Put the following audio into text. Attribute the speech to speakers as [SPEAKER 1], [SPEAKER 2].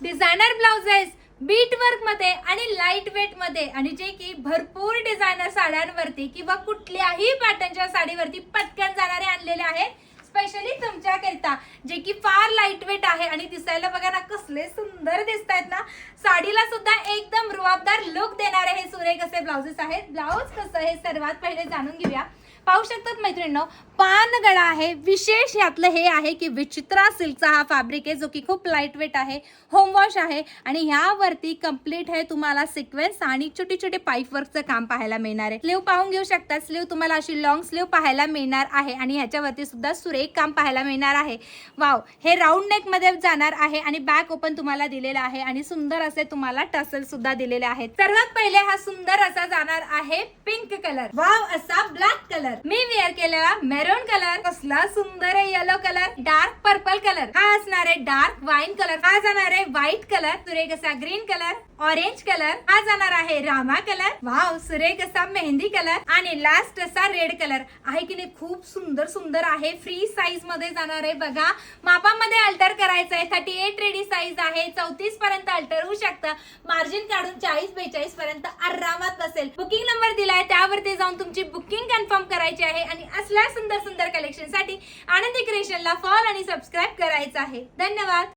[SPEAKER 1] Designer blouses bit work मध्ये आणि light weight मध्ये आणि जे की भरपूर डिझायनर साड्यांवरती किंवा कुठल्याही पॅटर्नच्या साडीवरती पटकन जाणारे आणलेले आहेत स्पेशली तुमच्याकरिता, जे की फार लाईट वेट आहे आणि दिसायला बघा ना कसले सुंदर दिसत आहेत ना. साडीला सुद्धा एकदम रुबाबदार लुक देणारे हे सुरेख असे ब्लाउजेस आहेत. ब्लाउज कसं हे सर्वात पहिले जाणून घेऊया. पाहू शकतात मैत्रिणींनो, पान गळा आहे. विशेष यातलं हे आहे की विचित्रा सिल्कचा हा फॅब्रिक आहे जो की खूप लाईट वेट आहे, होम वॉश आहे आणि ह्यावरती कंप्लीट आहे तुम्हाला सिक्वेन्स आणि छोटी छोटी पाईप वर्कचं काम पाहायला मिळणार आहे. स्लीव पाहून घेऊ शकता. स्लीव तुम्हाला अशी लॉंग स्लीव पाहायला मिळणार आहे आणि ह्याच्यावरती सुद्धा सुरेख काम पाहायला मिळणार आहे. वाव, हे राऊंड नेक मध्ये जाणार आहे आणि बॅक ओपन तुम्हाला दिलेला आहे आणि सुंदर असे तुम्हाला टसल सुद्धा दिलेले आहेत. सर्वात पहिले हा सुंदर असा जाणार आहे पिंक कलर. वाव, असा ब्लॅक कलर. मी वेअर केलेला मेरून कलर. कसला सुंदर आहे yellow colour. Dark purple colour. हा असणार आहे डार्क वाईन कलर. हा जाणार आहे व्हाईट कलर. सुरेख असा ग्रीन कलर. Orange colour. हा जाणार आहे रामा कलर. वाव, सुरेख असा मेहंदी कलर आणि लास्ट असा रेड कलर आहे की नाही. खूप सुंदर सुंदर आहे. फ्री साईज मध्ये जाणार आहे. बघा, मापामध्ये अल्टर करायचं आहे. 38 रेडी साईज आहे. 34 पर्यंत अल्टर होऊ शकतं. मार्जिन काढून 40-42 पर्यंत आरामात बसेल. बुकिंग नंबर दिलाय त्यावरती जाऊन तुमची बुकिंग कन्फर्म करायची आहे आणि असल्या सुंदर सुंदर कलेक्शन साठी आनंदी क्रिएशनला फॉलो आणि सबस्क्राईब करायचं आहे. धन्यवाद.